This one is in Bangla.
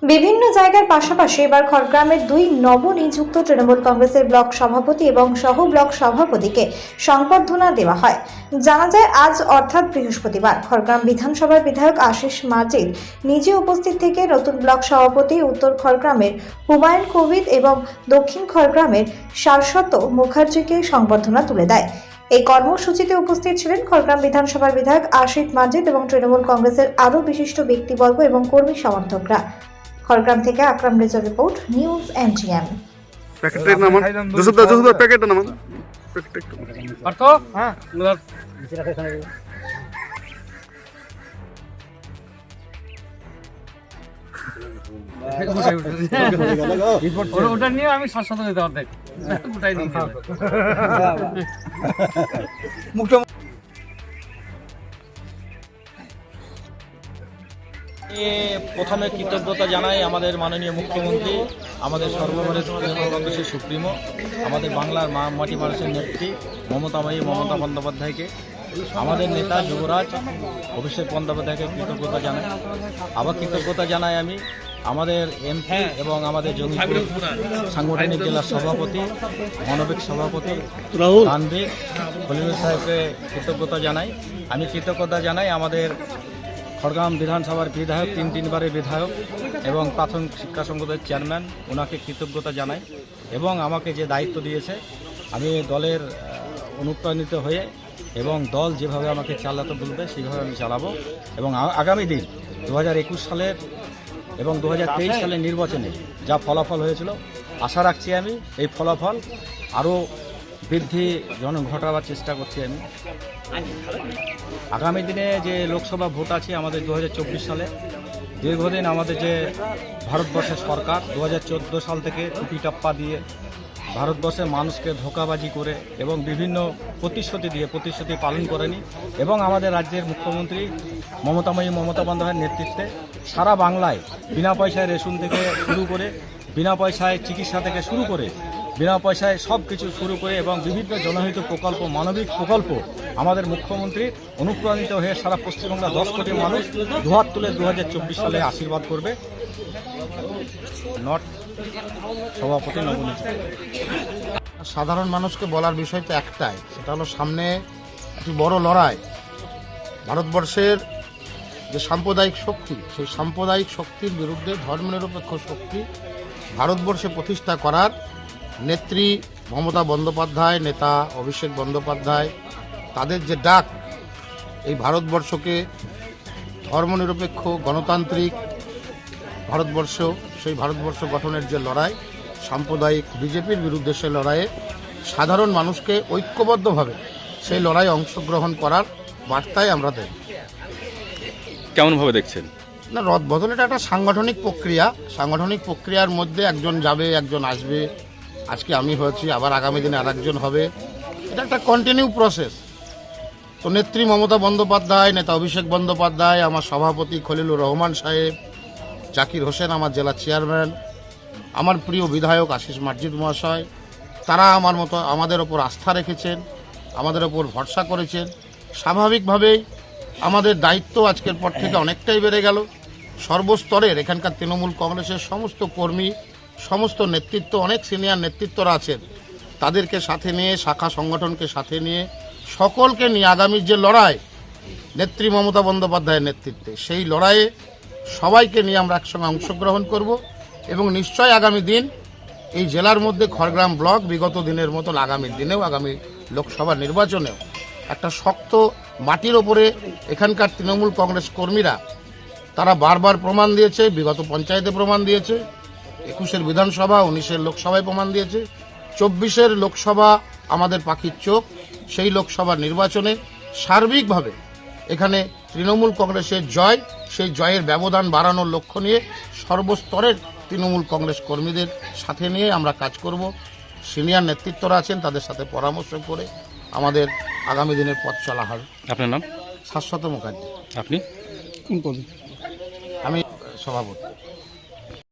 বিভিন্ন জায়গার পাশাপাশি এবার খড়গ্রামের দুই নবনিযুক্ত তৃণমূল কংগ্রেসের ব্লক সভাপতি এবং সহ ব্লক সভাপতিকে সংবর্ধনা দেওয়া হয়। জানা যায় আজ অর্থাৎ বৃহস্পতিবার খড়গ্রাম বিধানসভার বিধায়ক আশিস মাজিদ নিজে উপস্থিত থেকে নতুন ব্লক সভাপতি উত্তর খড়গ্রামের হুমায়ুন কবির এবং দক্ষিণ খড়গ্রামের শাশ্বত মুখার্জিকে সংবর্ধনা তুলে দেয়। এই কর্মসূচিতে উপস্থিত ছিলেন খড়গ্রাম বিধানসভার বিধায়ক আশিস মাজিদ এবং তৃণমূল কংগ্রেসের আরও বিশিষ্ট ব্যক্তিবর্গ এবং কর্মী সমর্থকরা। খড়গ্রাম থেকে আকরাম রেজার রিপোর্ট, নিউজ এনটিএম। প্যাকেটের নামান জোসুদা প্যাকেটটা নামান প্যাকেট পারতো হ্যাঁ ওটা নিয়ে আমি শাশ্বত দিতে অর্ধেক ওটাই মুখটা প্রথমে কৃতজ্ঞতা জানাই আমাদের মাননীয় মুখ্যমন্ত্রী, আমাদের সর্বভারতীয় তৃণমূল কংগ্রেসের সুপ্রিমো, আমাদের বাংলার মাটি মানুষের নেত্রী মমতা বন্দ্যোপাধ্যায়কে, আমাদের নেতা যুবরাজ অভিষেক বন্দ্যোপাধ্যায়কে কৃতজ্ঞতা জানাই। আবার কৃতজ্ঞতা জানাই আমি আমাদের এমপি এবং আমাদের জঙ্গিপুর সাংগঠনিক জেলার সভাপতি, মানবিক সভাপতি তানভীর খলিলুর সাহেবকে কৃতজ্ঞতা জানাই। আমি কৃতজ্ঞতা জানাই আমাদের খড়গ্রাম বিধানসভার বিধায়ক, তিনবারের বিধায়ক এবং প্রাথমিক শিক্ষা সংসদের চেয়ারম্যান, ওনাকে কৃতজ্ঞতা জানাই। এবং আমাকে যে দায়িত্ব দিয়েছে আমি দলের অনুপ্রাণিত হয়ে এবং দল যেভাবে আমাকে চালাতে বলবে সেইভাবে আমি চালাবো। এবং আগামী দিন 2021 সালের এবং 2023 সালের নির্বাচনে যা ফলাফল হয়েছিল, আশা রাখছি আমি এই ফলাফল আরও বৃদ্ধি ঘটাবার চেষ্টা করছি আমি। আগামী দিনে যে লোকসভা ভোট আছে আমাদের 2024 সালে, দীর্ঘদিন আমাদের যে ভারতবর্ষের সরকার 2014 সাল থেকে টুপিটাপ্পা দিয়ে ভারতবর্ষের মানুষকে ধোঁকাবাজি করে এবং বিভিন্ন প্রতিশ্রুতি পালন করেনি। এবং আমাদের রাজ্যের মুখ্যমন্ত্রী মমতা বন্দ্যোপাধ্যায়ের নেতৃত্বে সারা বাংলায় বিনা পয়সায় রেশন থেকে শুরু করে, বিনা পয়সায় চিকিৎসা থেকে শুরু করে, বিনা পয়সায় সব কিছু শুরু করে এবং বিভিন্ন জনহিত প্রকল্প, মানবিক প্রকল্প আমাদের মুখ্যমন্ত্রী অনুপ্রাণিত হয়ে সারা পশ্চিমবাংলার 10 কোটি মানুষ দুহাত তুলে 2024 সালে আশীর্বাদ করবে। নট সভাপতি নবনিযুক্ত। সাধারণ মানুষকে বলার বিষয় তো একটাই, সেটা হলো সামনে একটি বড় লড়াই। ভারতবর্ষের যে সাম্প্রদায়িক শক্তি, সেই সাম্প্রদায়িক শক্তির বিরুদ্ধে ধর্মনিরপেক্ষ শক্তি ভারতবর্ষে প্রতিষ্ঠা করার নেত্রী মমতা বন্দ্যোপাধ্যায়, নেতা অভিষেক বন্দ্যোপাধ্যায়, তাদের যে ডাক এই ভারতবর্ষকে ধর্মনিরপেক্ষ গণতান্ত্রিক ভারতবর্ষ, সেই ভারতবর্ষ গঠনের যে লড়াই, সাম্প্রদায়িক বিজেপির বিরুদ্ধে সেই লড়াইয়ে সাধারণ মানুষকে ঐক্যবদ্ধভাবে সেই লড়াইয়ে অংশগ্রহণ করার বার্তাই আমরা দেই। কেমনভাবে দেখছেন? না, রদ বদল এটা একটা সাংগঠনিক প্রক্রিয়া। সাংগঠনিক প্রক্রিয়ার মধ্যে একজন যাবে, একজন আসবে। আজকে আমি হয়েছি, আবার আগামী দিনে আরেকজন হবে। এটা একটা কন্টিনিউ প্রসেস। তো নেত্রী মমতা বন্দ্যোপাধ্যায়, নেতা অভিষেক বন্দ্যোপাধ্যায়, আমার সভাপতি খলিলুর রহমান সাহেব, জাকির হোসেন আমার জেলা চেয়ারম্যান, আমার প্রিয় বিধায়ক আশিস মাজিদ মহাশয়, তারা আমাদের ওপর আস্থা রেখেছেন, আমাদের ওপর ভরসা করেছেন। স্বাভাবিকভাবেই আমাদের দায়িত্ব আজকের পর থেকে অনেকটাই বেড়ে গেল। সর্বস্তরের এখানকার তৃণমূল কংগ্রেসের সমস্ত কর্মী, সমস্ত নেতৃত্ব, অনেক সিনিয়র নেতৃত্বরা আছেন, তাদেরকে সাথে নিয়ে, শাখা সংগঠনকে সাথে নিয়ে, সকলকে নিয়ে আগামীর যে লড়াই নেত্রী মমতা বন্দ্যোপাধ্যায়ের নেতৃত্বে, সেই লড়াইয়ে সবাইকে নিয়ে আমরা একসঙ্গে অংশগ্রহণ করব। এবং নিশ্চয় আগামী দিন এই জেলার মধ্যে খড়গ্রাম ব্লক বিগত দিনের মতন আগামী দিনেও, আগামী লোকসভা নির্বাচনেও একটা শক্ত মাটির ওপরে এখানকার তৃণমূল কংগ্রেস কর্মীরা তারা বারবার প্রমাণ দিয়েছে। বিগত পঞ্চায়েতে প্রমাণ দিয়েছে, 21-এর বিধানসভা, 19-এর লোকসভায় প্রমাণ দিয়েছে, 24-এর লোকসভা আমাদের পাখির চোখ। সেই লোকসভা নির্বাচনে সার্বিকভাবে এখানে তৃণমূল কংগ্রেসের জয়, সেই জয়ের ব্যবধান বাড়ানোর লক্ষ্য নিয়ে সর্বস্তরের তৃণমূল কংগ্রেস কর্মীদের সাথে নিয়ে আমরা কাজ করব। সিনিয়র নেতৃত্বরা আছেন, তাদের সাথে পরামর্শ করে আমাদের আগামী দিনের পথ চলা হবে। আপনার নাম? শাশ্বত মুখার্জি। আপনি কোন পদে? আমি সভাপতি।